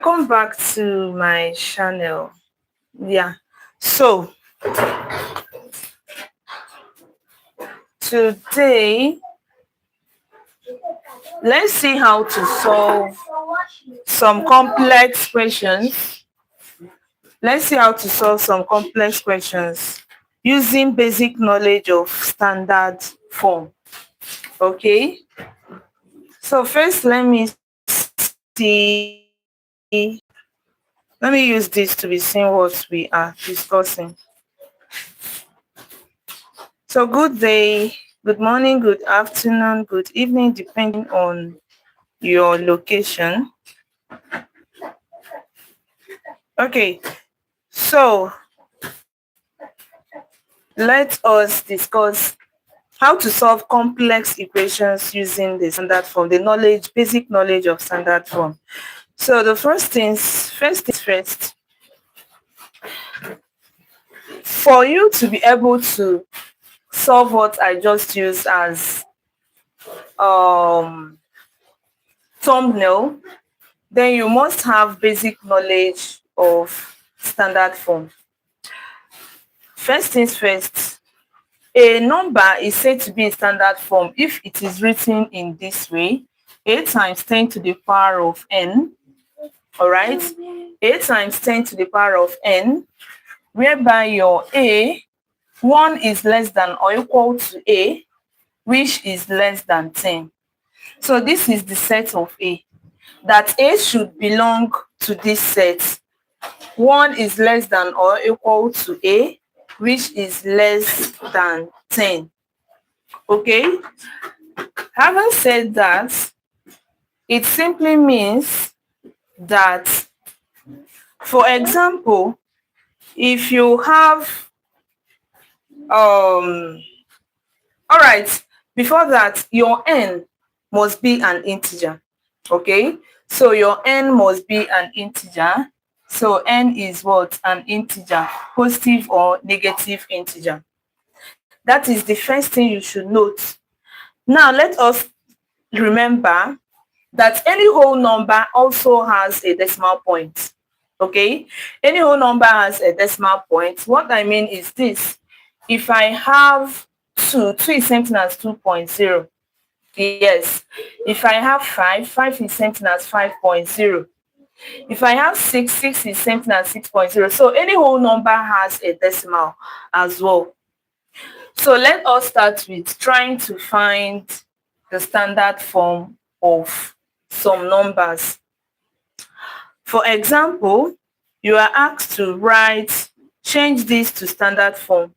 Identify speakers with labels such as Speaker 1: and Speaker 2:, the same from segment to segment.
Speaker 1: Welcome back to my channel. Yeah, so today let's see how to solve some complex questions. Let's see how to solve some complex questions using basic knowledge of standard form. Okay, so first let me use this to be seeing what we are discussing. So good day, good morning, good afternoon, good evening, depending on your location. Okay, so let us discuss how to solve complex equations using the standard form, the basic knowledge of standard form. So the first, for you to be able to solve what I just used as um, thumbnail, then you must have basic knowledge of standard form. First things first, a number is said to be in standard form if it is written in this way: a times 10 to the power of n, all right? A times 10 to the power of n, whereby your a, 1 is less than or equal to a, which is less than 10. So this is the set of a, that a should belong to this set. 1 is less than or equal to a, which is less than 10. Okay? Having said that, it simply means that, for example, if you have all right, before that, your n must be an integer. Okay, so your n must be an integer. So n is what? An integer, positive or negative integer. That is the first thing you should note. Now let us remember that any whole number also has a decimal point. Okay, any whole number has a decimal point. What I mean is this: if I have 2 is same thing as 2.0. Yes. If I have 5 is same thing as 5.0. If I have 6 is same thing as 6.0. So any whole number has a decimal as well. So let us start with trying to find the standard form of some numbers. For example, you are asked to change this to standard form.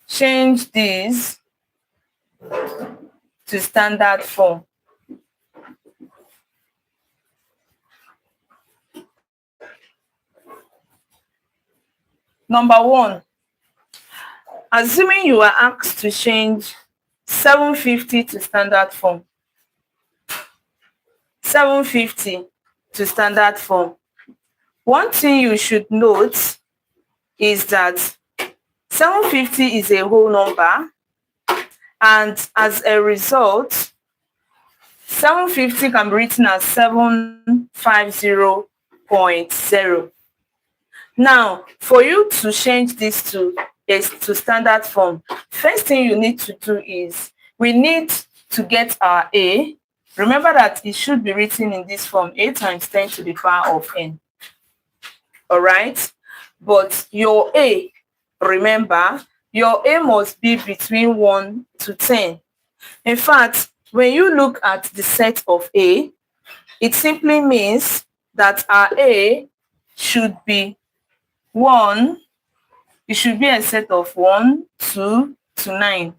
Speaker 1: Change this to standard form. Number one, assuming you are asked to change 750 to standard form. 750 to standard form. One thing you should note is that 750 is a whole number, and as a result, 750 can be written as 750.0. Now, for you to change this to standard form, first thing you need to do is we need to get our a. Remember that it should be written in this form: a times 10 to the power of n. All right, but your a, remember, your a must be between 1 to 10. In fact, when you look at the set of a, it simply means that our a should be 1. It should be a set of 1, 2 to 9.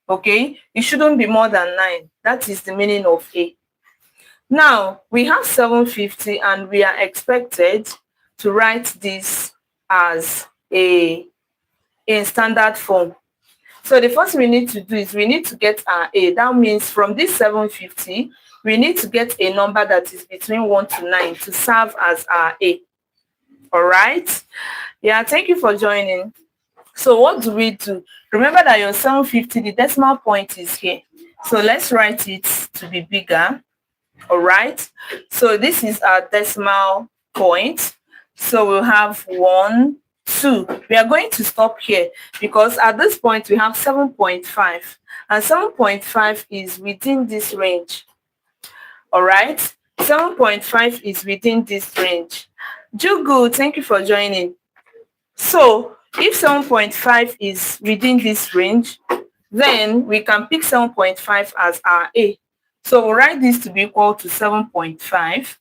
Speaker 1: Okay, it shouldn't be more than 9. That is the meaning of a. Now we have 750 and we are expected to write this as in standard form. So the first thing we need to do is we need to get our a. That means from this 750, we need to get a number that is between 1 to 9 to serve as our a. All right. Yeah, thank you for joining. So what do we do? Remember that your 750, the decimal point is here. So let's write it to be bigger. All right. So this is our decimal point. So we'll have 1, 2. We are going to stop here because at this point we have 7.5, and 7.5 is within this range. All right. 7.5 is within this range. Do good. Thank you for joining. So if 7.5 is within this range, then we can pick 7.5 as our A. So we'll write this to be equal to 7.5,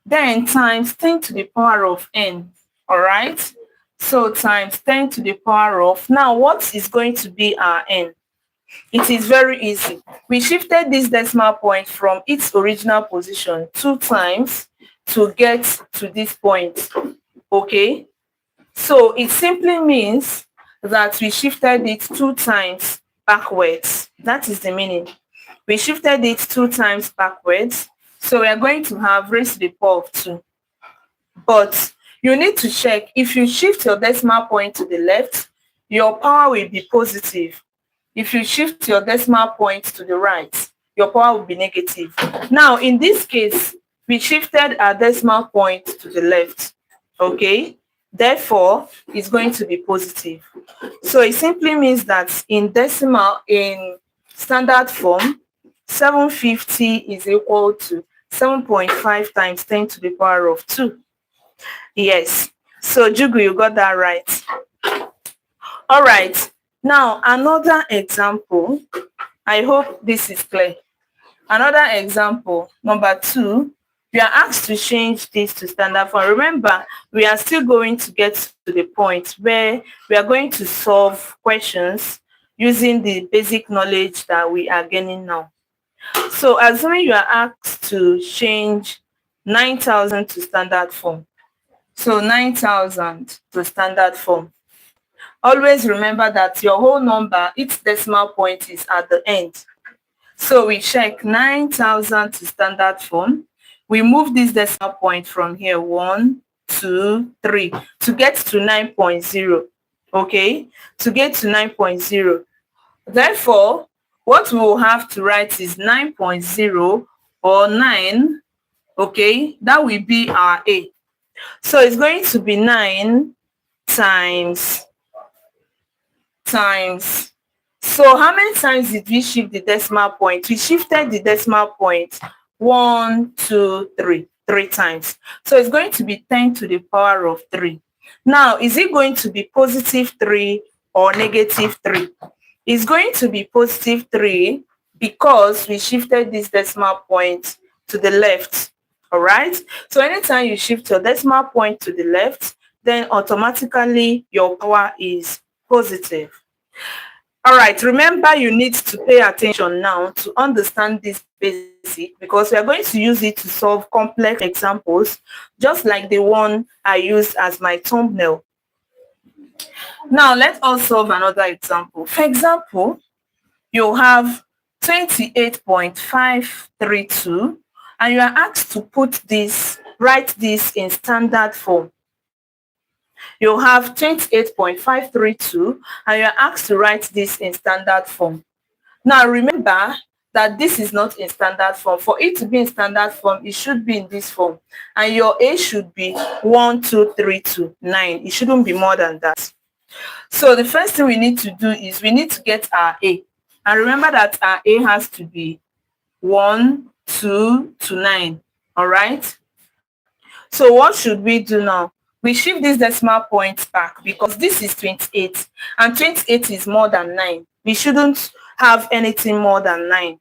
Speaker 1: then times 10 to the power of n. All right. So times 10 to the power of, now what is going to be our n? It is very easy. We shifted this decimal point from its original position 2 times to get to this point. Okay. So it simply means that we shifted it 2 times backwards. That is the meaning. We shifted it 2 times backwards. So we are going to have raised to the power of 2. But you need to check, if you shift your decimal point to the left, your power will be positive. If you shift your decimal point to the right, your power will be negative. Now, in this case, we shifted our decimal point to the left. Okay? Therefore, it's going to be positive. So it simply means that in standard form, 750 is equal to 7.5 times 10 to the power of 2. Yes. So Jugu, you got that right. All right. Now, another example. I hope this is clear. Another example, number 2, we are asked to change this to standard form. Remember, we are still going to get to the point where we are going to solve questions using the basic knowledge that we are gaining now. So assuming you are asked to change 9,000 to standard form. So 9,000 to standard form. Always remember that your whole number, its decimal point is at the end. So we check 9,000 to standard form. We move this decimal point from here, 1, 2, 3, to get to 9.0. Okay, to get to 9.0. Therefore, what we will have to write is 9.0 or 9. Okay, that will be our A. So it's going to be 9 times. So how many times did we shift the decimal point? We shifted the decimal point 1, 2, 3, 3 times. So it's going to be 10 to the power of 3. Now, is it going to be positive 3 or negative 3? It's going to be positive 3 because we shifted this decimal point to the left. All right. So anytime you shift your decimal point to the left, then automatically your power is positive. All right, remember you need to pay attention now to understand this basic, because we are going to use it to solve complex examples, just like the one I used as my thumbnail. Now, let us solve another example. For example, you have 28.532, and you are asked to write this in standard form. You have 28.532 and you're asked to write this in standard form. Now remember that this is not in standard form. For it to be in standard form, it should be in this form. And your A should be 1, 2, 3, 2, 9. It shouldn't be more than that. So the first thing we need to do is we need to get our A. And remember that our A has to be 1, 2 to 9. All right? So what should we do now? We shift this decimal point back because this is 28 and 28 is more than 9. We shouldn't have anything more than 9.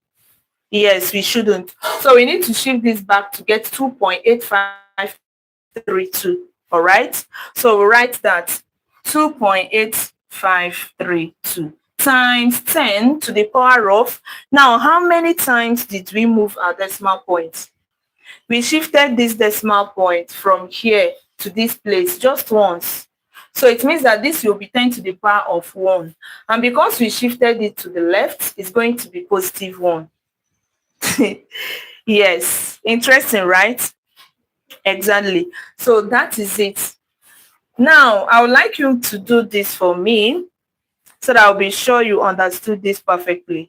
Speaker 1: Yes, we shouldn't. So we need to shift this back to get 2.8532. All right. So we write that 2.8532 times 10 to the power of. Now, how many times did we move our decimal point? We shifted this decimal point from here to this place just once. So it means that this will be 10 to the power of 1. And because we shifted it to the left, it's going to be positive 1. Yes, interesting, right? Exactly. So that is it. Now, I would like you to do this for me so that I'll be sure you understood this perfectly.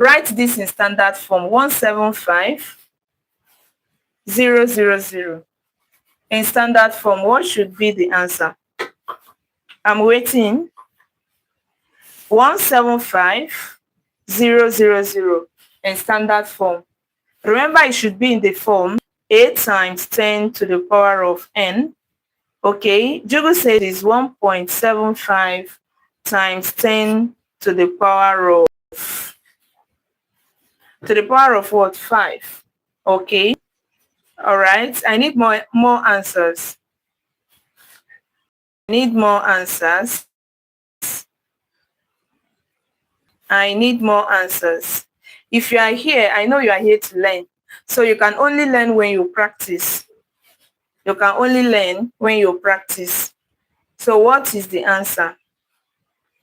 Speaker 1: Write this in standard form, 175,000. In standard form, what should be the answer? I'm waiting. 175,000 in standard form. Remember, it should be in the form a times 10 to the power of n. Okay, Jugu says it's 1.75 times 10 to the power of what? 5. Okay. All right. I need more answers. I need more answers. I need more answers. If you are here, I know you are here to learn. So you can only learn when you practice. You can only learn when you practice. So what is the answer?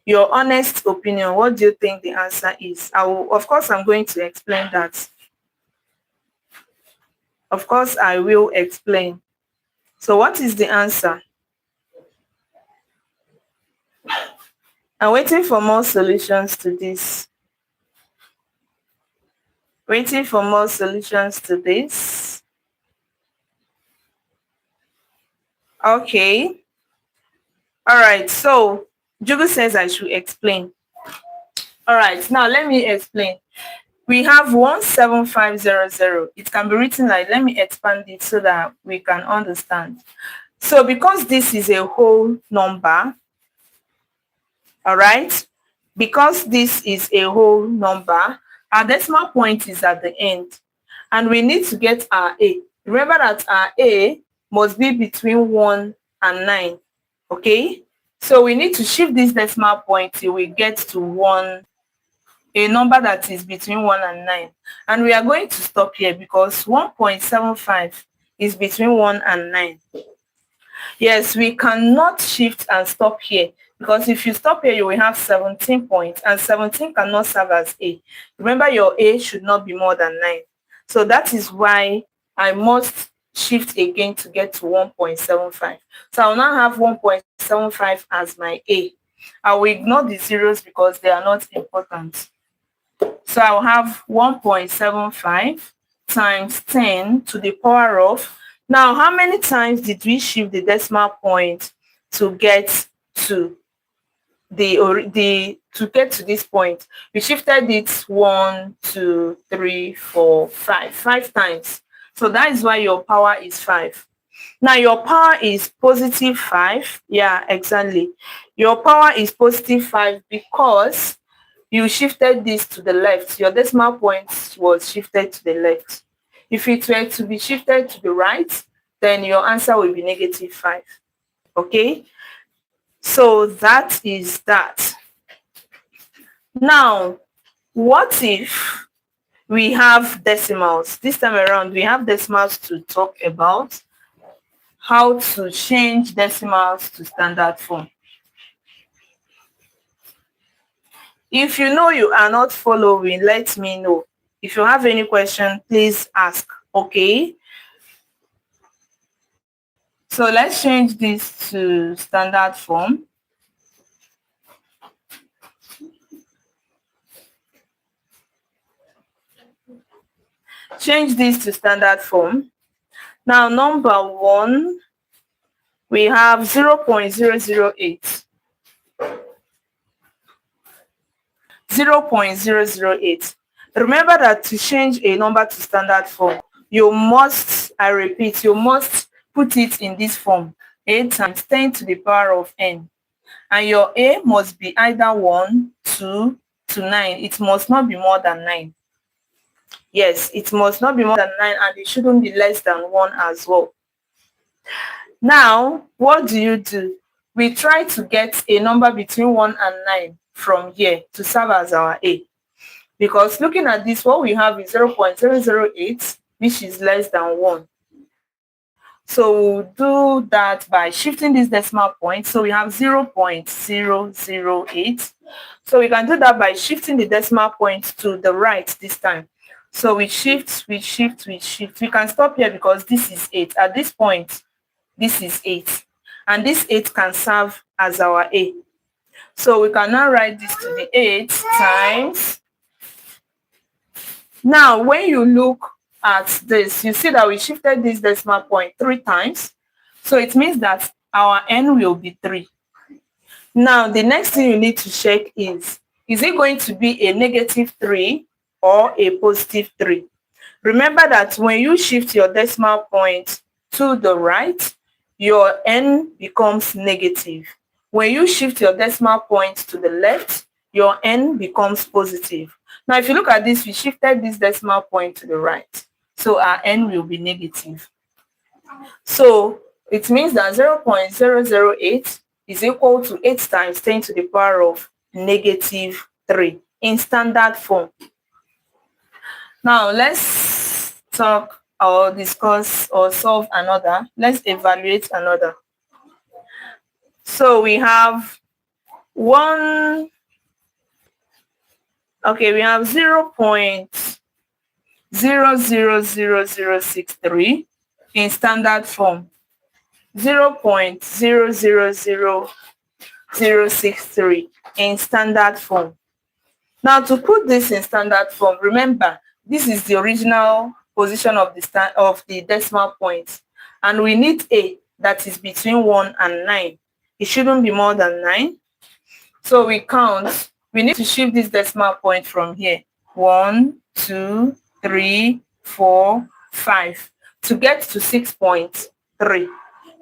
Speaker 1: Your honest opinion, what do you think the answer is? Of course, I'm going to explain that. Of course, I will explain. So what is the answer? I'm waiting for more solutions to this. Waiting for more solutions to this. Okay. All right. So Jugu says I should explain. All right. Now let me explain. We have 17500. It can be written like, let me expand it so that we can understand. So because this is a whole number, all right, because this is a whole number, our decimal point is at the end, and we need to get our A. Remember that our A must be between 1 and 9, okay? So we need to shift this decimal point till we get to 1, a number that is between 1 and 9. And we are going to stop here because 1.75 is between 1 and 9. Yes, we cannot shift and stop here because if you stop here, you will have 17 points, and 17 cannot serve as A. Remember, your A should not be more than 9. So that is why I must shift again to get to 1.75. So I will now have 1.75 as my A. I will ignore the zeros because they are not important. So I'll have 1.75 times 10 to the power of. Now, how many times did we shift the decimal point to get to this point? We shifted it 1, 2, 3, 4, 5. 5 times. So that is why your power is 5. Now your power is positive 5. Yeah, exactly. Your power is positive 5 because you shifted this to the left. Your decimal point was shifted to the left. If it were to be shifted to the right, then your answer will be negative 5. Okay? So that is that. Now, what if we have decimals? This time around, we have decimals to talk about how to change decimals to standard form. If you know you are not following, let me know. If you have any question, please ask. Okay? So let's change this to standard form. Change this to standard form. Now, number 1, we have 0.008. 0.008. Remember that to change a number to standard form, you must, I repeat, you must put it in this form, a times 10 to the power of n. And your A must be either 1, 2 to 9. It must not be more than 9. Yes, it must not be more than 9, and it shouldn't be less than 1 as well. Now, what do? We try to get a number between 1 and 9 from here to serve as our A. Because looking at this, what we have is 0.008, which is less than 1. So we'll do that by shifting this decimal point. So we have 0.008. So we can do that by shifting the decimal point to the right this time. So we shift. We can stop here because this is 8. At this point, this is 8. And this 8 can serve as our A. So we can now write this to be 8 times Now, when you look at this, you see that we shifted this decimal point 3 times. So it means that our n will be 3. Now, the next thing you need to check is it going to be a negative 3 or a positive 3? Remember that when you shift your decimal point to the right, your n becomes negative. When you shift your decimal point to the left, your n becomes positive. Now, if you look at this, we shifted this decimal point to the right. So our n will be negative. So it means that 0.008 is equal to 8 times 10 to the power of negative 3 in standard form. Now, let's talk or discuss or solve another. Let's evaluate another. So we have we have 0.000063 in standard form. 0.000063 in standard form. Now, to put this in standard form, remember, this is the original position of the decimal point, and we need a that is between 1 and 9. It shouldn't be more than 9. So we count. We need to shift this decimal point from here. 1, 2, 3, 4, 5 to get to 6.3.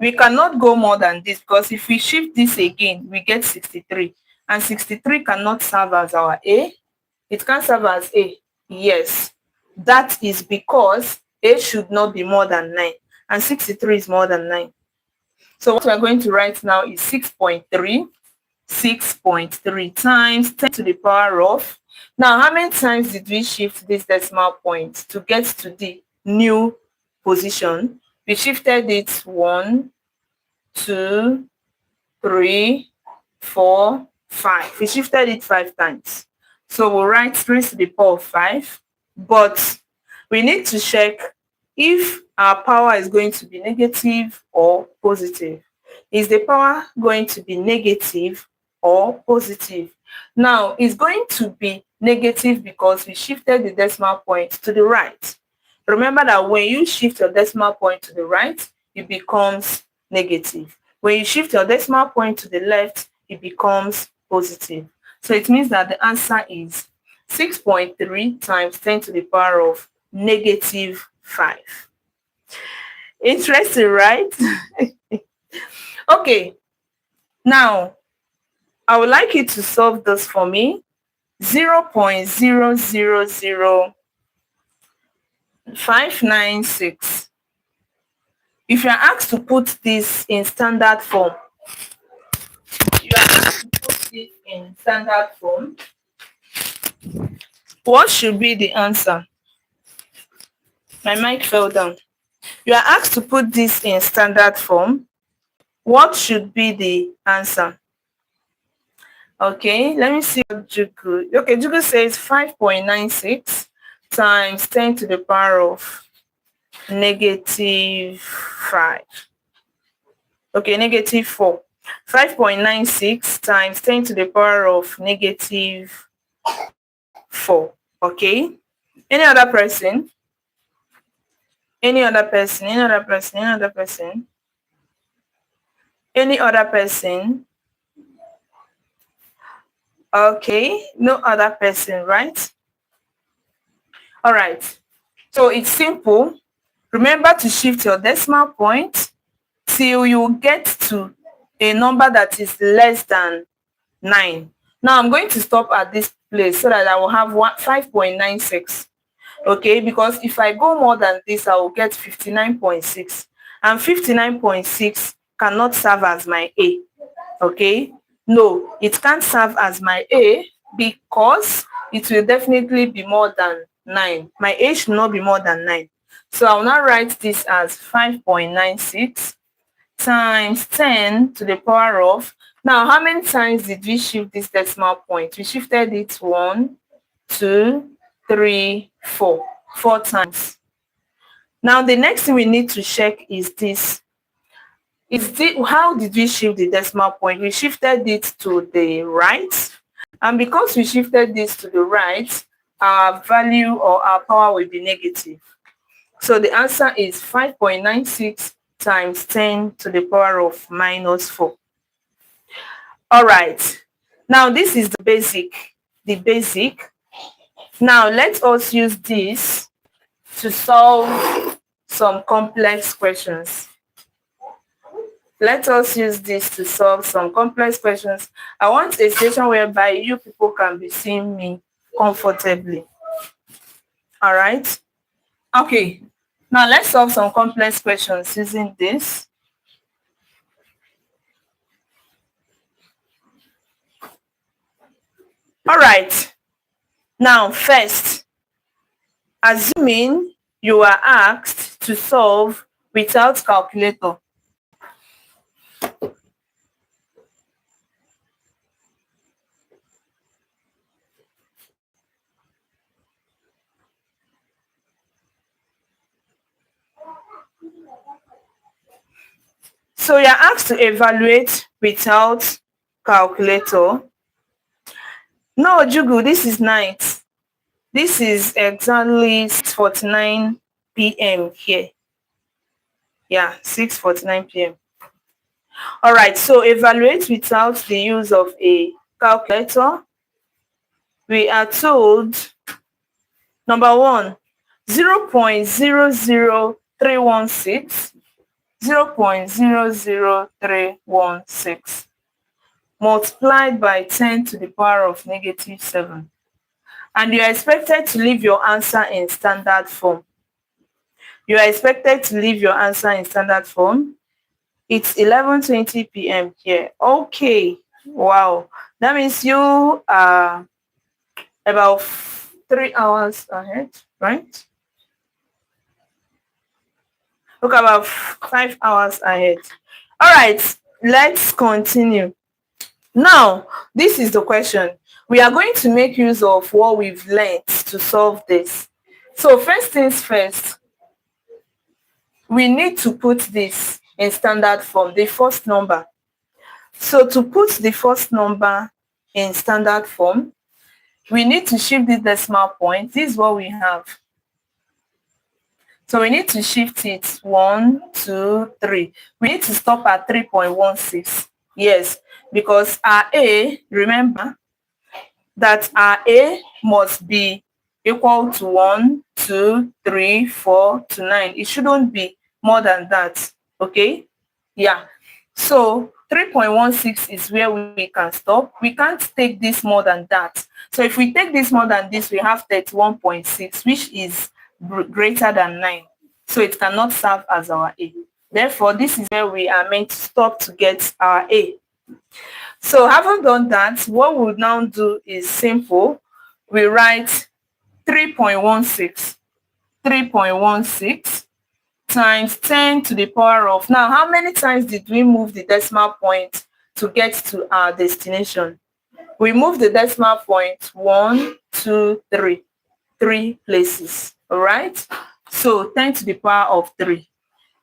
Speaker 1: We cannot go more than this, because if we shift this again, we get 63. And 63 cannot serve as our A. It can serve as A. Yes. That is because A should not be more than 9. And 63 is more than 9. So what we're going to write now is 6.3. 6.3 times 10 to the power of. Now, how many times did we shift this decimal point to get to the new position? We shifted it 1, 2, 3, 4, 5. We shifted it 5 times. So we'll write 3 to the power of 5. But we need to check if our power is going to be negative or positive. Is the power going to be negative or positive? Now, it's going to be negative because we shifted the decimal point to the right. Remember that when you shift your decimal point to the right, it becomes negative. When you shift your decimal point to the left, it becomes positive. So it means that the answer is 6.3 times 10 to the power of negative 5. Interesting, right? Okay. Now, I would like you to solve this for me. 0.000596. If you are asked to put this in standard form, what should be the answer? My mic fell down. You are asked to put this in standard form. What should be the answer? Okay, let me see what Juku. Okay, Juku says 5.96 times 10 to the power of negative 5. Okay, negative 4. 5.96 times 10 to the power of negative 4. Okay. Any other person? Any other person? Any other person? Any other person? Any other person? Okay, no other person, right? All right. So it's simple. Remember to shift your decimal point till you get to a number that is less than 9. Now I'm going to stop at this place so that I will have 5.96. Okay, because if I go more than this, I will get 59.6. And 59.6 cannot serve as my A. Okay, no, it can't serve as my A because it will definitely be more than 9. My A should not be more than 9. So I will now write this as 5.96 times 10 to the power of. Now, how many times did we shift this decimal point? We shifted it 1, 2, 3, 4. 4 times. Now, the next thing we need to check is this. How did we shift the decimal point? We shifted it to the right. And because we shifted this to the right, our value or our power will be negative. So the answer is 5.96 times 10 to the power of minus 4. All right. Now this is the basic. The basic. Now let us use this to solve some complex questions. Let us use this to solve some complex questions. I want a situation whereby you people can be seeing me comfortably. All right. Okay. Now let's solve some complex questions using this. All right. Now first, assuming you are asked to solve without calculator. So you're asked to evaluate without calculator. No, Jugu, this is night. This is exactly 6:49 p.m. here. Yeah, 6:49 p.m. All right, so evaluate without the use of a calculator. We are told, number one, 0.00316, 0.00316 multiplied by 10 to the power of negative 7. And you are expected to leave your answer in standard form. You are expected to leave your answer in standard form. It's 11:20 p.m. here. Okay. Wow. That means you are about 3 hours ahead, right? Look, about 5 hours ahead. All right. Let's continue. Now, this is the question. We are going to make use of what we've learned to solve this. So first things first, we need to put this in standard form, the first number. So to put the first number in standard form, we need to shift the decimal point. This is what we have. So we need to shift it 1, 2, 3. We need to stop at 3.16. Yes, because our A, remember that our A must be equal to 1, 2, 3, 4 to 9. It shouldn't be more than that. Okay? Yeah. So 3.16 is where we can stop. We can't take this more than that. So if we take this more than this, we have 31.6, which is greater than 9. So it cannot serve as our A. Therefore, this is where we are meant to stop to get our A. So having done that, what we'll now do is simple. We write 3.16. 3.16 times 10 to the power of, now how many times did we move the decimal point to get to our destination? We move the decimal point 1, 2, 3, 3 places. All right, so 10 to the power of 3.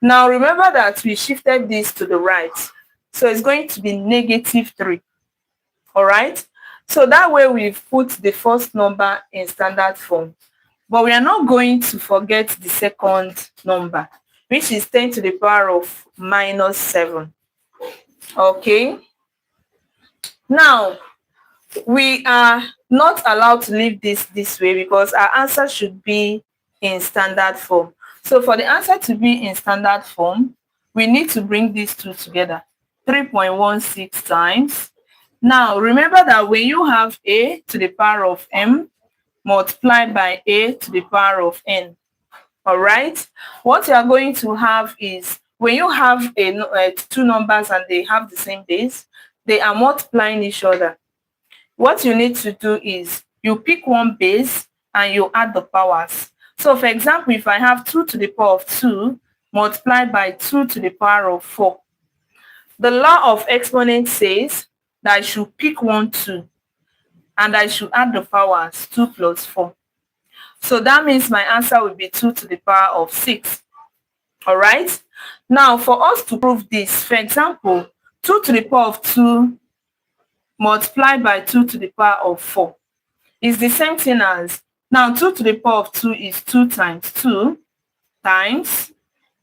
Speaker 1: Now remember that we shifted this to the right, so it's going to be negative 3. All right, so that way we've put the first number in standard form. But we are not going to forget the second number, which is 10 to the power of minus 7. Okay. Now, we are not allowed to leave this way because our answer should be in standard form. So for the answer to be in standard form, we need to bring these two together. 3.16 times. Now, remember that when you have A to the power of M, multiplied by A to the power of N. All right, what you are going to have is, when you have two numbers and they have the same base, they are multiplying each other. What you need to do is you pick one base and you add the powers. So for example, if I have 2 to the power of 2 multiplied by 2 to the power of 4, the law of exponent says that I should pick 1, 2, and I should add the powers 2 plus 4. So that means my answer will be 2 to the power of 6. All right. Now, for us to prove this, for example, 2 to the power of 2 multiplied by 2 to the power of 4 is the same thing as Now 2 to the power of 2 is 2 times 2 times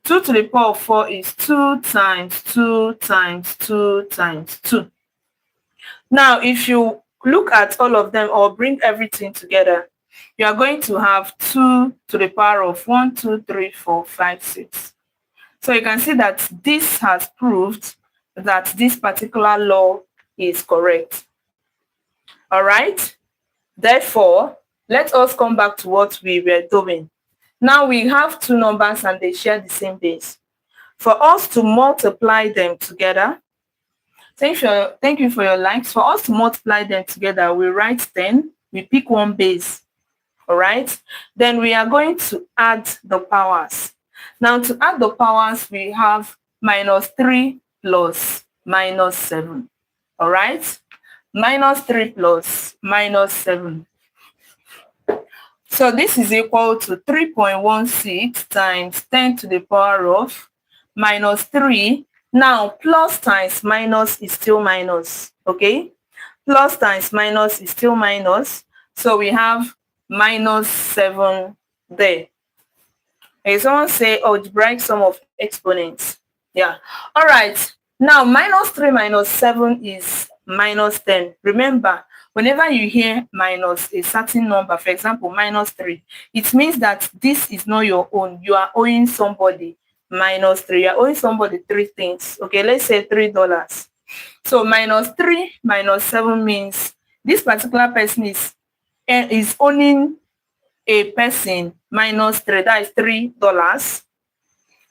Speaker 1: 2 to the power of 4 is 2 times 2 times 2 times 2. Now, if you look at all of them or bring everything together, you are going to have 2 to the power of 1, 2, 3, 4, 5, 6. So you can see that this has proved that this particular law is correct. All right? Therefore, let us come back to what we were doing. Now we have two numbers and they share the same base. For us to multiply them together, thank you for your likes. For us to multiply them together, we write 10, we pick one base, all right? Then we are going to add the powers. Now to add the powers, we have minus 3 plus minus 7, all right? Minus 3 plus minus 7. So this is equal to 3.16 times 10 to the power of minus 3. Now, plus times minus is still minus, okay? Plus times minus is still minus. So we have minus 7 there. Okay, someone say algebraic sum of exponents. Yeah. All right. Now, minus 3 minus 7 is minus 10. Remember, whenever you hear minus a certain number, for example, minus 3, it means that this is not your own. You are owing somebody minus 3. You are owing somebody 3 things. Okay, let's say $3. So minus 3 minus 7 means this particular person is owning a person minus 3, that is $3.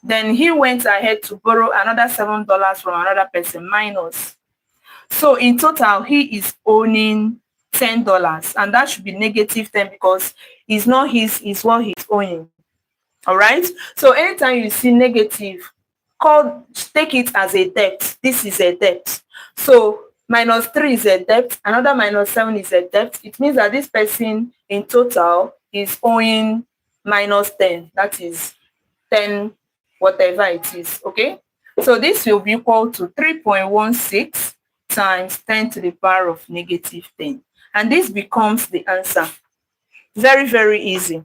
Speaker 1: Then he went ahead to borrow another $7 from another person minus. So in total, he is owning $10, and that should be negative 10 because it's not his, it's what he's owing. All right. So anytime you see negative, take it as a debt. This is a debt. So minus 3 is a debt. Another minus 7 is a debt. It means that this person in total is owing minus 10. That is 10, whatever it is. Okay. So this will be equal to 3.16 times 10 to the power of negative 10. And this becomes the answer. Very, very easy.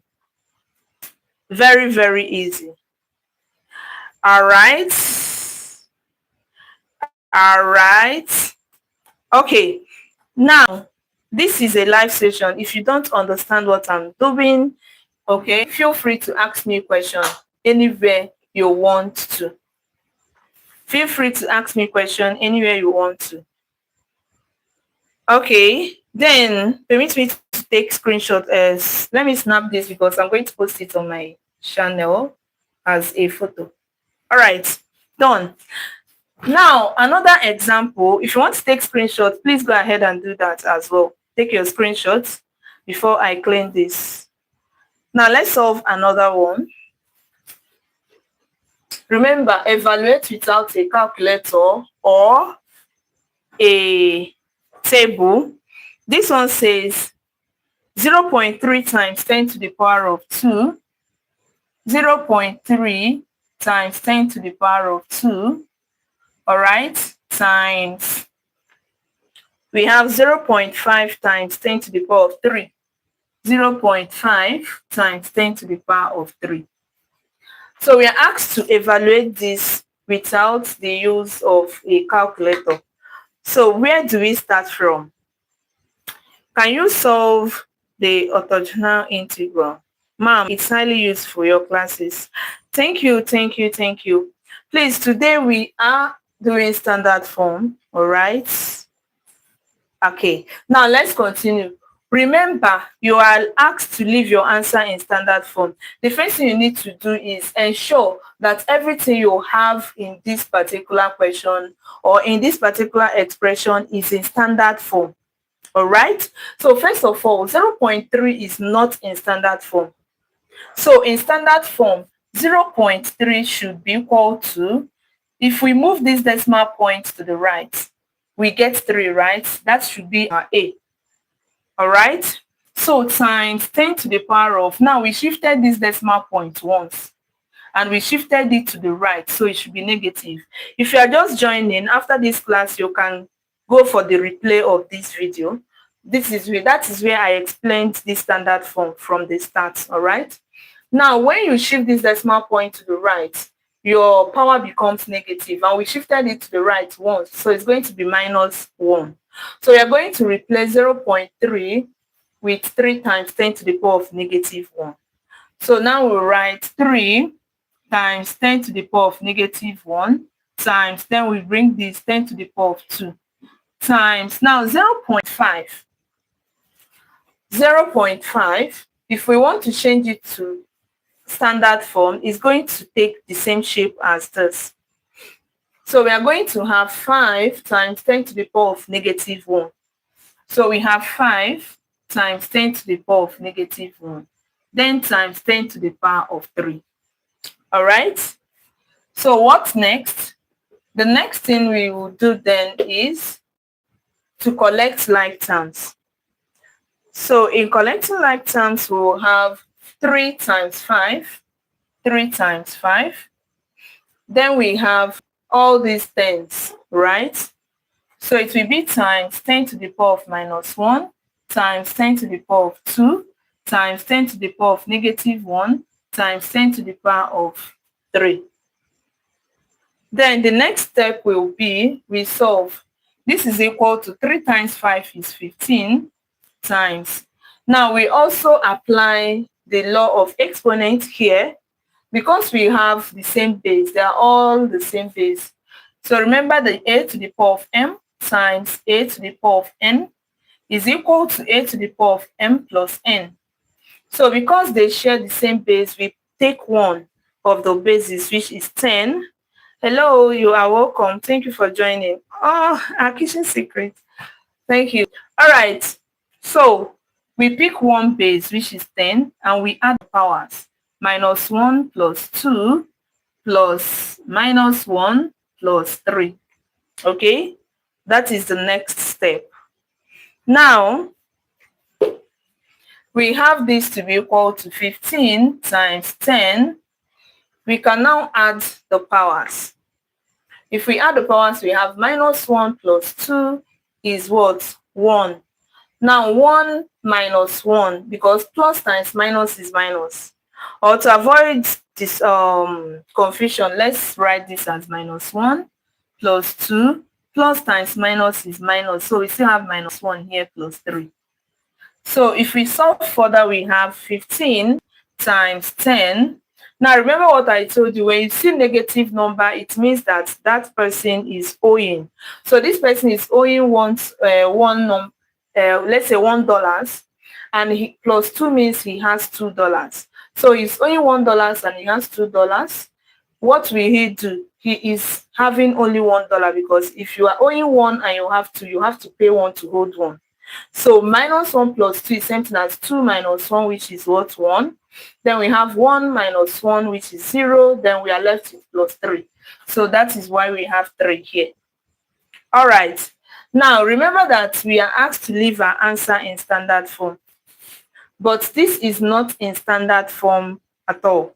Speaker 1: Very, very easy. All right. All right. Okay. Now, this is a live session. If you don't understand what I'm doing, okay, feel free to ask me a question anywhere you want to. Feel free to ask me a question anywhere you want to. Okay. Then, permit me to take screenshot as, let me snap this because I'm going to post it on my channel as a photo. All right, done. Now, another example, if you want to take screenshots, please go ahead and do that as well. Take your screenshots before I clean this. Now, let's solve another one. Remember, evaluate without a calculator or a table. This one says 0.3 times 10 to the power of 2, 0.3 times 10 to the power of 2, all right, times, we have 0.5 times 10 to the power of 3, 0.5 times 10 to the power of 3. So we are asked to evaluate this without the use of a calculator. So where do we start from? Can you solve the orthogonal integral? Ma'am, it's highly useful for your classes. Thank you, thank you, thank you. Please, today we are doing standard form, all right? Okay, now let's continue. Remember, you are asked to leave your answer in standard form. The first thing you need to do is ensure that everything you have in this particular question or in this particular expression is in standard form. All right. So first of all, 0.3 is not in standard form. So in standard form, 0.3 should be equal to, if we move this decimal point to the right, we get 3, right? That should be our A. All right. So times 10 to the power of, now we shifted this decimal point once and we shifted it to the right, so it should be negative. If you are just joining, after this class, you can go for the replay of this video. That is where I explained this standard form from the start. All right. Now, when you shift this decimal point to the right, your power becomes negative, and we shifted it to the right once, so it's going to be minus 1. So we are going to replace 0.3 with 3 times 10 to the power of negative 1. So now we write 3 times 10 to the power of negative 1 times, then we bring this 10 to the power of 2 times, now 0.5. 0.5, if we want to change it to standard form, is going to take the same shape as this. So we are going to have 5 times 10 to the power of negative 1. So we have 5 times 10 to the power of negative 1, then times 10 to the power of 3. All right. So what's next? The next thing we will do then is to collect like terms. So in collecting like terms, we will have 3 times 5, 3 times 5. Then we have all these tens, right? So it will be times 10 to the power of minus 1 times 10 to the power of 2 times 10 to the power of negative 1 times 10 to the power of 3. Then the next step will be we solve. This is equal to 3 times 5 is 15 times. Now we also apply the law of exponent here because we have the same base. They are all the same base. So remember the a to the power of m times a to the power of n is equal to a to the power of m plus n. So because they share the same base, we take one of the bases, which is 10. Hello, you are welcome. Thank you for joining. Oh, our kitchen secret. Thank you. All right. So we pick one base, which is 10, and we add the powers. Minus 1 plus 2 plus minus 1 plus 3. Okay? That is the next step. Now, we have this to be equal to 15 times 10. We can now add the powers. If we add the powers, we have minus 1 plus 2 is what? 1. Now 1 minus 1, because plus times minus is minus. Or to avoid this confusion, let's write this as minus 1 plus 2. Plus times minus is minus. So we still have minus 1 here plus 3. So if we solve further, we have 15 times 10. Now remember what I told you, when you see negative number, it means that that person is owing. So this person is owing let's say $1, and plus 2 means he has $2. So he's owing $1 and he has $2. What will he do? He is having only $1, because if you are owing 1 and you have to pay 1 to hold 1. So minus 1 plus 2 is same thing as 2 minus 1, which is what? 1. Then we have 1 minus 1, which is 0. Then we are left with plus 3. So that is why we have 3 here. All right. Now, remember that we are asked to leave our answer in standard form. But this is not in standard form at all.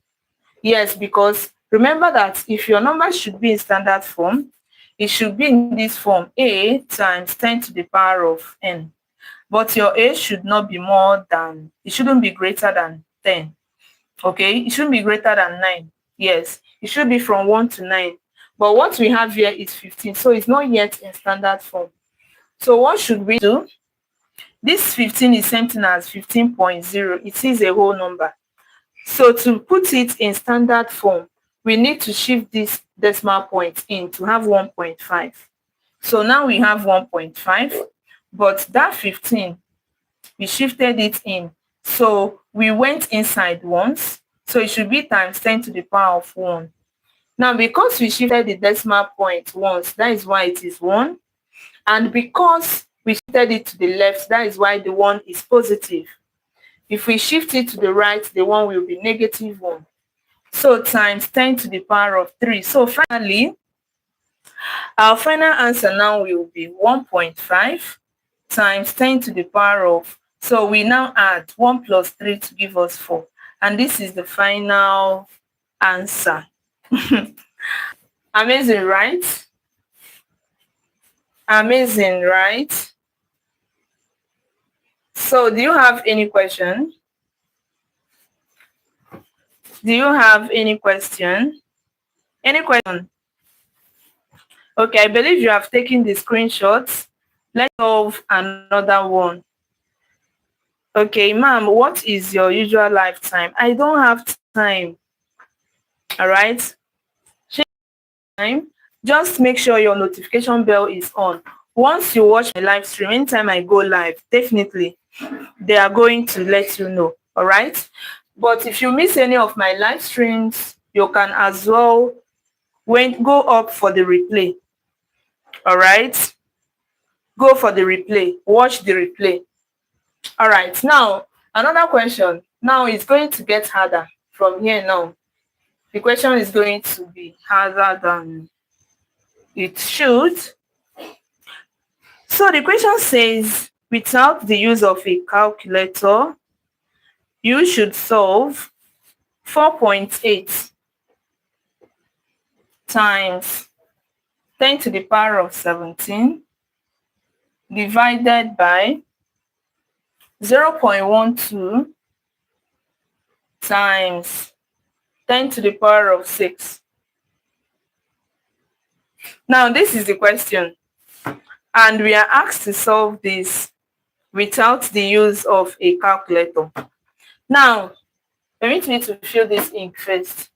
Speaker 1: Yes, because remember that if your number should be in standard form, it should be in this form: a times 10 to the power of n. But your a should not be it shouldn't be greater than 10. Okay, it shouldn't be greater than 9. Yes, it should be from 1 to 9. But what we have here is 15, so it's not yet in standard form. So what should we do? This 15 is same thing as 15.0. It is a whole number. So to put it in standard form, we need to shift this decimal point in to have 1.5. So now we have 1.5, but that 15, we shifted it in. So we went inside once, so it should be times 10 to the power of 1. Now, because we shifted the decimal point once, that is why it is 1. And because we shifted it to the left, that is why the 1 is positive. If we shift it to the right, the 1 will be negative 1. So times 10 to the power of 3. So finally, our final answer now will be 1.5 times 10 to the power of, so we now add 1 plus 3 to give us 4. And this is the final answer. Amazing, right? Amazing, right? So do you have any question? Do you have any question? Any question? Okay, I believe you have taken the screenshots. Let's solve another one. Okay, ma'am, what is your usual lifetime? I don't have time. All right. Time. Just make sure your notification bell is on. Once you watch my live stream, anytime I go live, definitely they are going to let you know. All right. But if you miss any of my live streams, you can as well go up for the replay. All right. Go for the replay. Watch the replay. All right. Now, another question. Now it's going to get harder from here now. The question is going to be harder than it should. So the question says, without the use of a calculator, you should solve 4.8 times 10 to the power of 17 divided by 0.12 times 10 to the power of 6. Now, this is the question, and we are asked to solve this without the use of a calculator. Now, permit me to fill this ink first.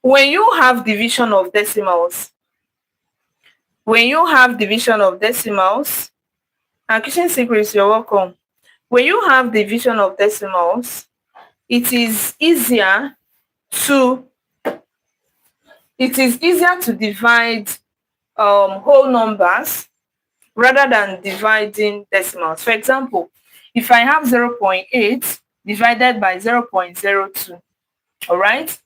Speaker 1: When you have division of decimals, and Kitchen Secrets, you're welcome. When you have division of decimals, it is easier to divide whole numbers rather than dividing decimals. For example, if I have 0.8 divided by 0.02, all right,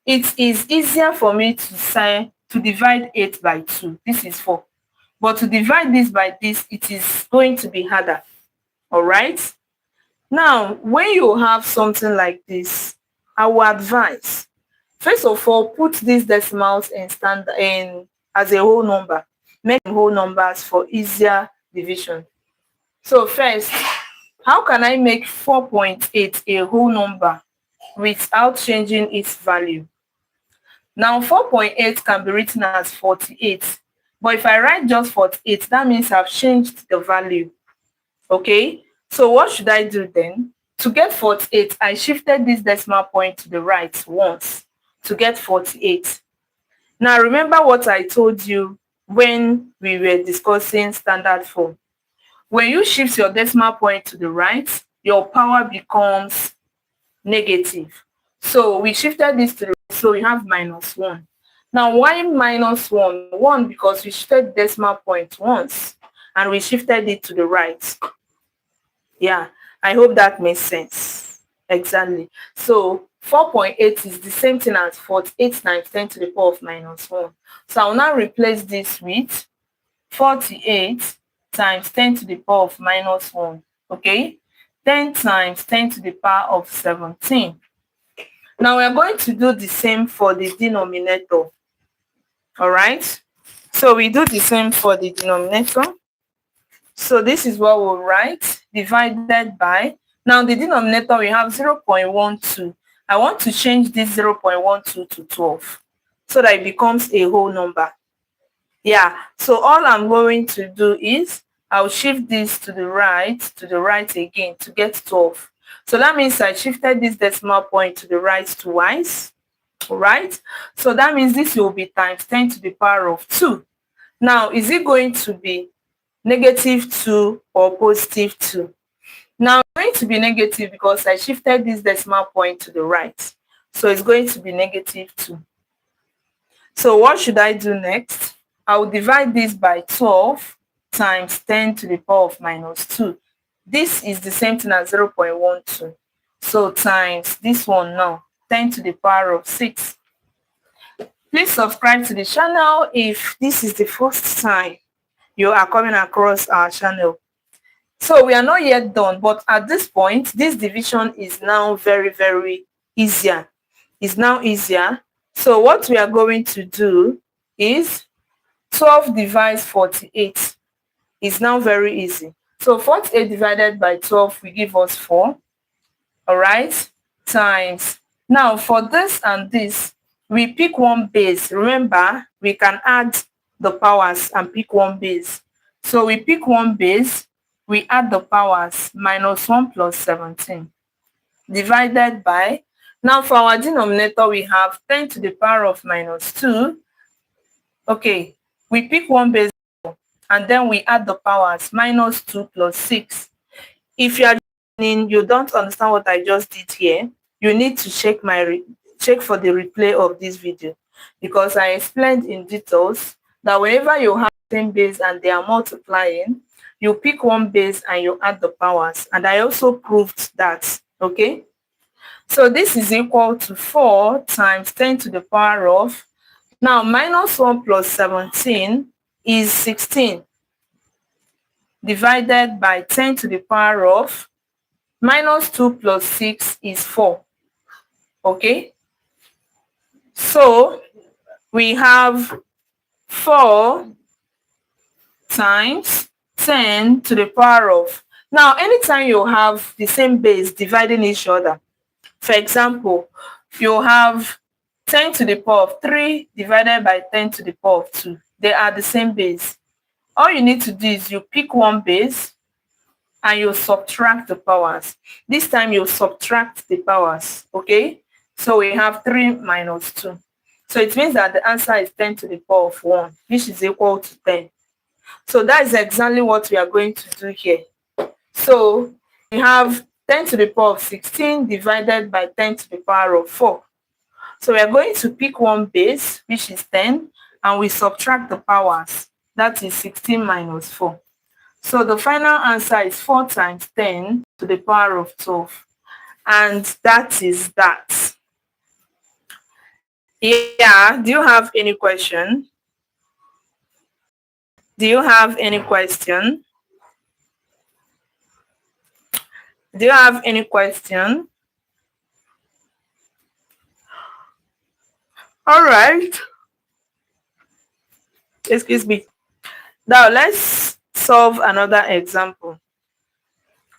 Speaker 1: it is easier for me to divide 8 by 2. This is 4. But to divide this by this, it is going to be harder. All right. Now, when you have something like this, I will advise, first of all, put these decimals in as a whole number. Make them whole numbers for easier division. So first, how can I make 4.8 a whole number without changing its value? Now, 4.8 can be written as 48. But if I write just 48, that means I've changed the value. Okay? So what should I do then? To get 48, I shifted this decimal point to the right once to get 48. Now, remember what I told you when we were discussing standard form. When you shift your decimal point to the right, your power becomes negative. So we shifted this to the right, so we have -1. Now, why -1? 1, because we shifted the decimal point once and we shifted it to the right. Yeah, I hope that makes sense. Exactly. So 4.8 is the same thing as 48 times 10 to the power of -1. So I'll now replace this with 48 times 10 to the power of -1. Okay? 10 times 10 to the power of 17. Now we're going to do the same for the denominator. All right? So we do the same for the denominator. So this is what we'll write, divided by, now the denominator we have 0.12. I want to change this 0.12 to 12 so that it becomes a whole number. Yeah, so all I'm going to do is I'll shift this to the right again to get 12. So that means I shifted this decimal point to the right twice, all right? So that means this will be times 10 to the power of 2. Now, is it going to be -2 or +2? Now it's going to be negative because I shifted this decimal point to the right. So it's going to be -2. So what should I do next? I will divide this by 12 times 10 to the power of -2. This is the same thing as 0.12. So times this one now, 10 to the power of 6. Please subscribe to the channel if this is the first time you are coming across our channel. So we are not yet done, but at this point, this division is now very, very easier. It's now easier. So what we are going to do is 12 divides 48. It's now very easy. So 48 divided by 12 will give us 4. All right, times. Now for this and this, we pick one base. Remember, we can add the powers and pick one base. So we pick one base, we add the powers, minus 1 plus 17, divided by, now for our denominator, we have 10 to the power of minus 2. Okay, we pick one base and then we add the powers, minus 2 plus 6. If you are you don't understand what I just did here, you need to check check for the replay of this video, because I explained in details that whenever you have the same base and they are multiplying, you pick one base and you add the powers, and I also proved that. Okay, so this is equal to 4 times 10 to the power of, now minus 1 plus 17 is 16, divided by 10 to the power of, minus 2 plus 6 is 4. Okay, so we have 4 times 10 to the power of, now anytime you have the same base dividing each other, for example, you have 10 to the power of 3 divided by 10 to the power of 2, they are the same base. All you need to do is you pick one base and you subtract the powers. This time you subtract the powers. Okay, so we have 3 minus 2. So it means that the answer is 10 to the power of 1, which is equal to 10. So that is exactly what we are going to do here. So we have 10 to the power of 16 divided by 10 to the power of 4. So we are going to pick one base, which is 10, and we subtract the powers. That is 16 minus 4. So the final answer is 4 times 10 to the power of 12. And that is that. Yeah, do you have any question? Do you have any question? Do you have any question? All right. Excuse me. Now let's solve another example.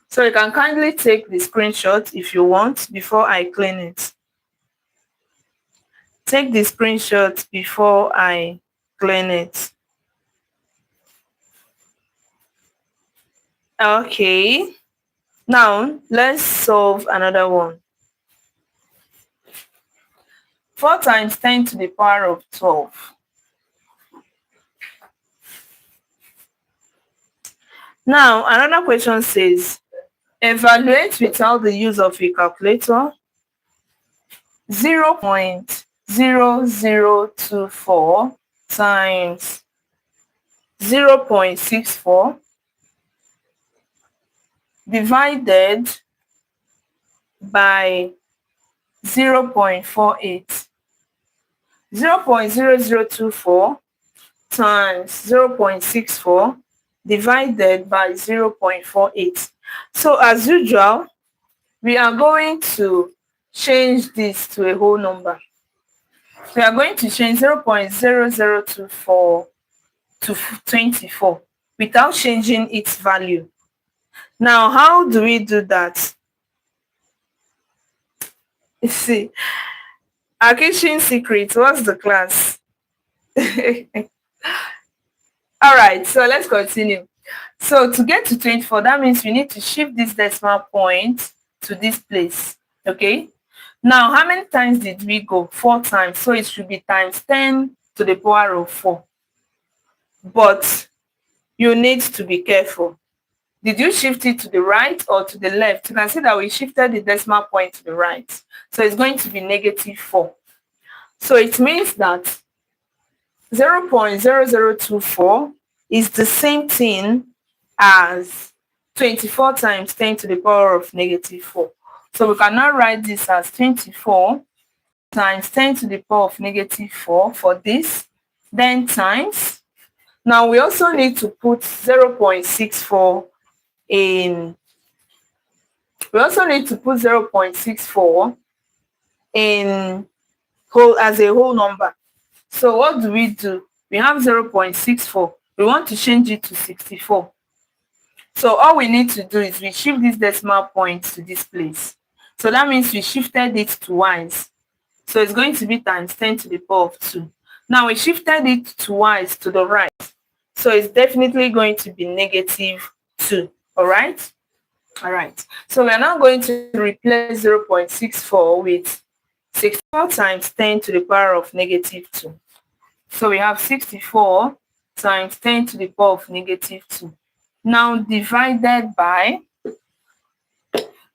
Speaker 1: So you can kindly take the screenshot if you want before I clean it. Take the screenshot before I clean it. Okay. Now let's solve another one. 4 times 10 to the power of 12. Now another question says, evaluate without the use of a calculator 0.0024 times 0.64 divided by 0.48. 0.0024 times 0.64 divided by 0.48. So as usual, we are going to change this to a whole number. We are going to change 0.0024 to 24 without changing its value. Now, how do we do that? You see, our kitchen secret, what's the class? All right, so let's continue. So to get to 24, that means we need to shift this decimal point to this place. Okay, now how many times did we go? 4 times, so it should be times 10 to the power of 4. But you need to be careful. Did you shift it to the right or to the left? You can see that we shifted the decimal point to the right, so it's going to be negative 4. So it means that 0.0024 is the same thing as 24 times 10 to the power of negative 4. So we can now write this as 24 times 10 to the power of negative 4 for this, then times. Now we also need to put 0.64 in. We also need to put 0.64 in whole as a whole number. So what do? We have 0.64. We want to change it to 64. So all we need to do is we shift this decimal point to this place. So that means we shifted it twice. So it's going to be times 10 to the power of 2. Now we shifted it twice to the right. So it's definitely going to be negative 2. All right? All right. So we are now going to replace 0.64 with 64 times 10 to the power of negative 2. So we have 64 times 10 to the power of negative 2. Now divided by,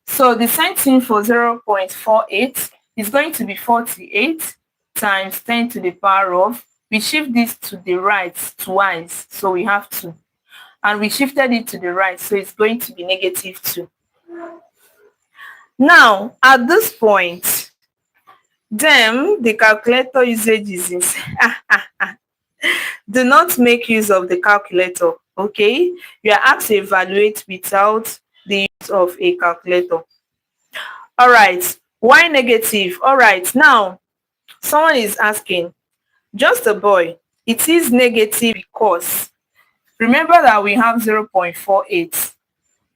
Speaker 1: so the same thing for 0.48 is going to be 48 times 10 to the power of, we shift this to the right twice, so we have 2. And we shifted it to the right, so it's going to be negative 2. Now, at this point, then the calculator usage is insane. Do not make use of the calculator, okay? You are asked to evaluate without the use of a calculator. All right, why negative? All right, now someone is asking, just a boy, it is negative because, remember that we have 0.48,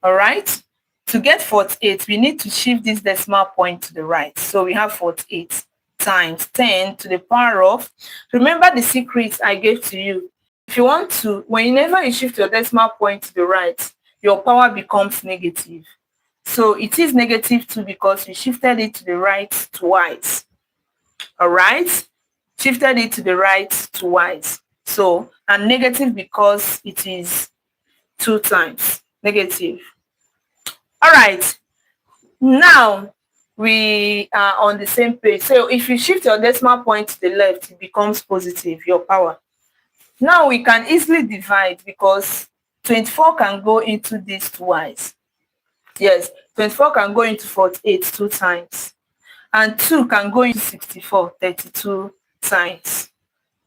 Speaker 1: all right? To get 48, we need to shift this decimal point to the right. So we have 48 times 10 to the power of, remember the secret I gave to you. If you want to, whenever you shift your decimal point to the right, your power becomes negative. So it is negative 2 because we shifted it to the right twice. All right? Shifted it to the right twice. So, and negative because it is 2 times negative. All right. Now we are on the same page. So if you shift your decimal point to the left, it becomes positive, your power. Now we can easily divide because 24 can go into this twice. Yes, 24 can go into 48 2 times. And 2 can go into 64 32 times.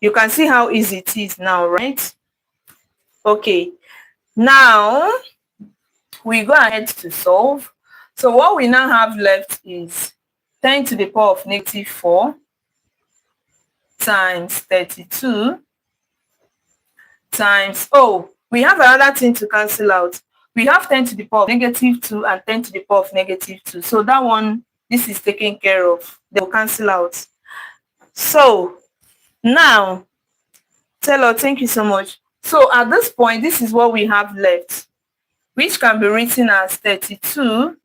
Speaker 1: You can see how easy it is now, right? Okay. Now we go ahead to solve. So what we now have left is 10 to the power of negative 4 times 32 times, oh, we have another thing to cancel out. We have 10 to the power of negative 2 and 10 to the power of negative 2. So that one, this is taken care of. They will cancel out. So now, Taylor, thank you so much. So at this point, this is what we have left, which can be written as 32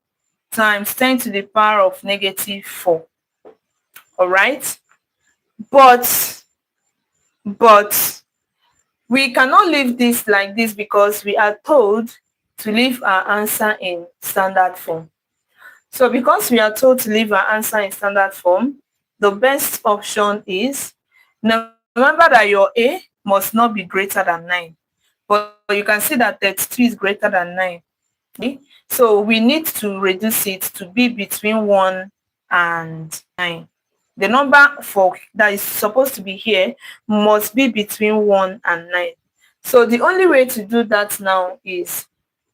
Speaker 1: times 10 to the power of negative 4. All right? But we cannot leave this like this because we are told to leave our answer in standard form. So because we are told to leave our answer in standard form, the best option is, remember that your A must not be greater than 9. But you can see that 32 is greater than 9. Okay? So we need to reduce it to be between 1 and 9. The number for that is supposed to be here must be between 1 and 9. So the only way to do that now is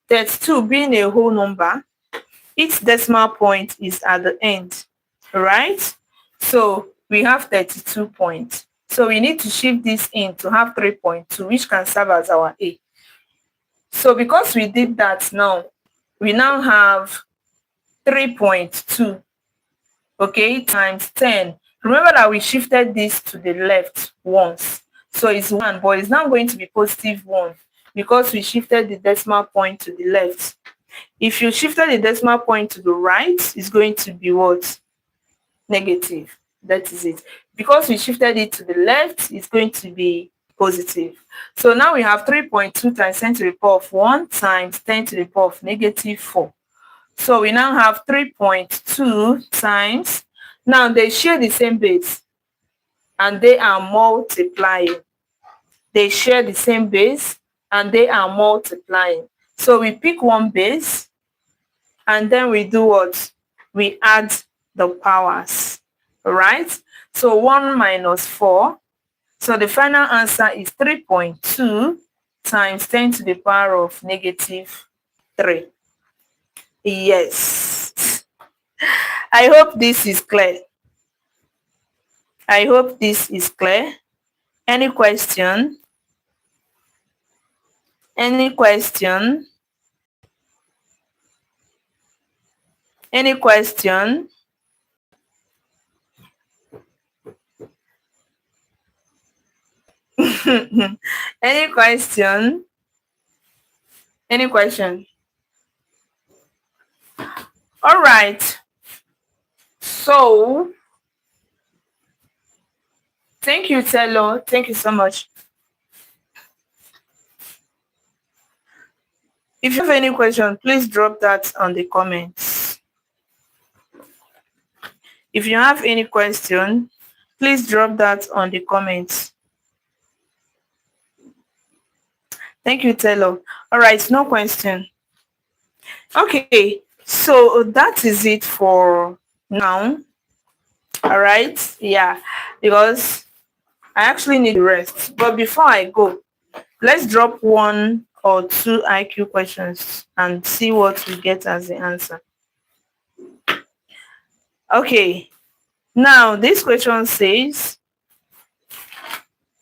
Speaker 1: 32 being a whole number, each decimal point is at the end, right? So we have 32 points. So we need to shift this in to have 3.2, which can serve as our A. So because we did that now, we now have 3.2, okay, times 10. Remember that we shifted this to the left once. So it's 1, but it's now going to be positive 1 because we shifted the decimal point to the left. If you shifted the decimal point to the right, it's going to be what? Negative. That is it. Because we shifted it to the left, it's going to be positive. So now we have 3.2 times 10 to the power of 1 times 10 to the power of negative 4. So we now have 3.2 times, now they share the same base and they are multiplying. They share the same base and they are multiplying. So we pick one base and then we do what? We add the powers, right? So 1 minus 4. So the final answer is 3.2 times 10 to the power of negative 3. Yes. I hope this is clear. I hope this is clear. Any question? Any question? Any question? Any question? Any question? All right. So, thank you, Tello. Thank you so much. If you have any question, please drop that on the comments. If you have any question, please drop that on the comments. Thank you, Tello. All right, no question. Okay, so that is it for now. All right, yeah, because I actually need rest. But before I go, let's drop one or two IQ questions and see what we get as the answer. Okay, now this question says,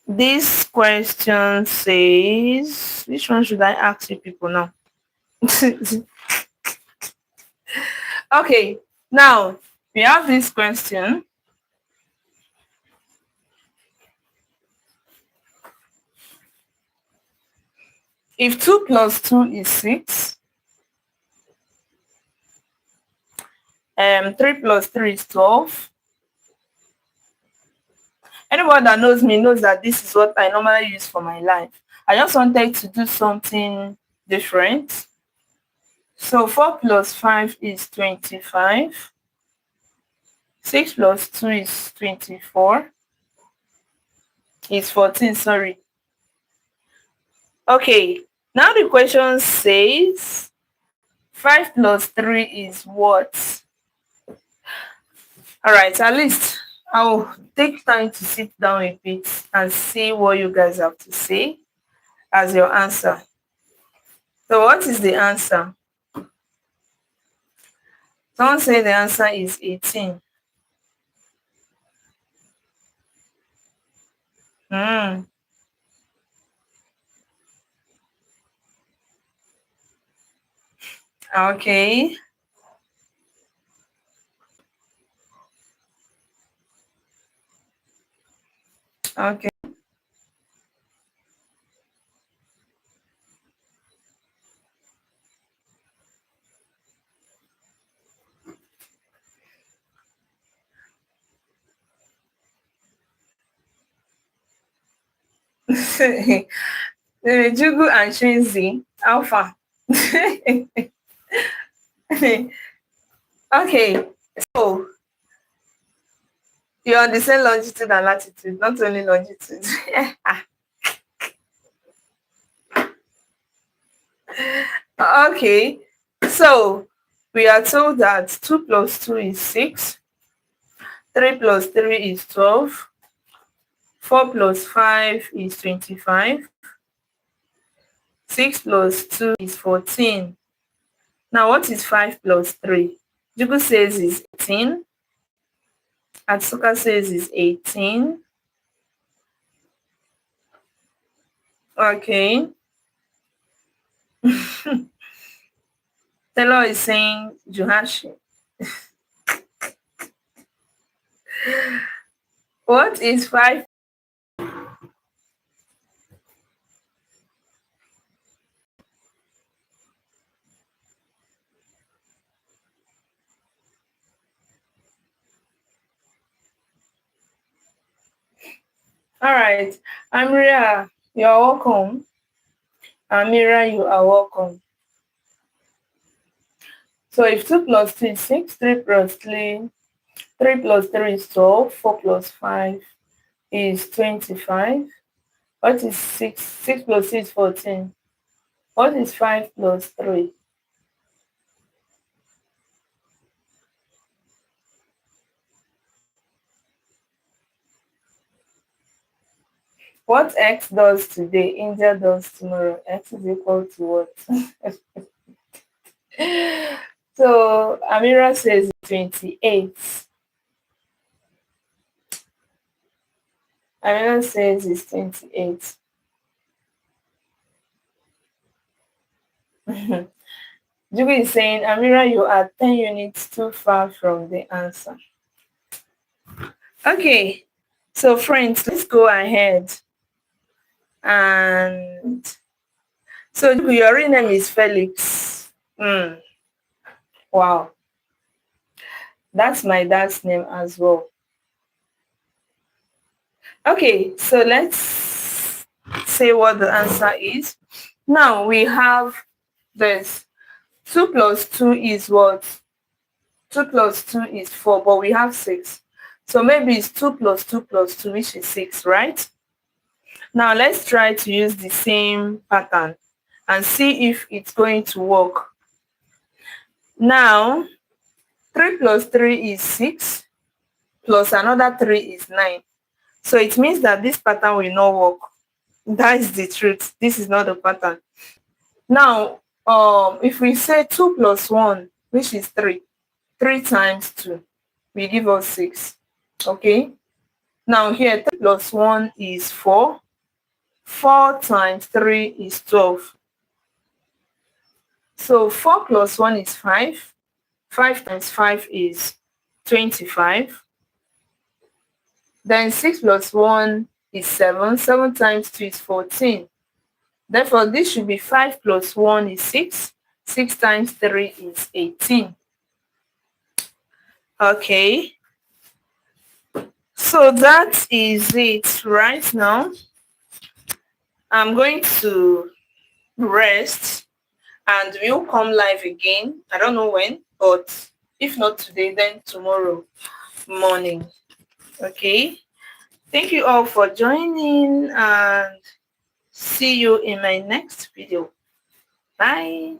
Speaker 1: which one should I ask you people now? Okay, now we have this question. If 2 plus 2 is 6, 3 plus 3 is 12. Anyone that knows me knows that this is what I normally use for my life. I just wanted to do something different. So 4 plus 5 is 25. 6 plus 2 is 24. It's 14, sorry. Okay, now the question says 5 plus 3 is what? All right, at least I'll take time to sit down a bit and see what you guys have to say as your answer. So what is the answer? Someone say the answer is 18. Hmm. Okay. Okay. Jugu and Shinzi Alpha. Okay. So you're on the same longitude and latitude, not only longitude. Okay. So we are told that 2 plus 2 is 6. 3 plus 3 is 12. 4 plus 5 is 25. 6 plus 2 is 14. Now, what is 5 plus 3? Jugu says is 18. Atsuka says is 18. Okay. Taylor is saying Juhashi. What is 5? All right. Amira, you're welcome. Amira, you are welcome. So if 2 plus 2 is 6, 3 plus 3, 3 plus 3 is 12, 4 plus 5 is 25. What is 6? 6 plus 6 is 14. What is 5 plus 3? What X does today, India does tomorrow. X is equal to what? So Amira says 28. Amira says it's 28. Jugu is saying, Amira, you are 10 units too far from the answer. Okay, so friends, let's go ahead. And so Jugu, your real name is Felix. Wow, that's my dad's name as well. Okay, so let's say what the answer is. Now we have this. 2 plus 2 is what? 2 plus 2 is 4, but we have 6. So maybe it's 2 plus 2 plus 2, which is 6, right? Now let's try to use the same pattern and see if it's going to work. Now, 3 plus 3 is 6, plus another 3 is 9. So it means that this pattern will not work. That is the truth. This is not the pattern. Now, if we say 2 plus 1, which is 3, 3 times 2 will give us 6. Okay. Now here 3 plus 1 is 4. 4 times 3 is 12. So 4 plus 1 is 5. 5 times 5 is 25. Then 6 plus 1 is 7. 7 times 2 is 14. Therefore, this should be 5 plus 1 is 6. 6 times 3 is 18. Okay. So that is it right now. I'm going to rest and we'll come live again. I don't know when, but if not today, then tomorrow morning. Okay. Thank you all for joining and see you in my next video. Bye.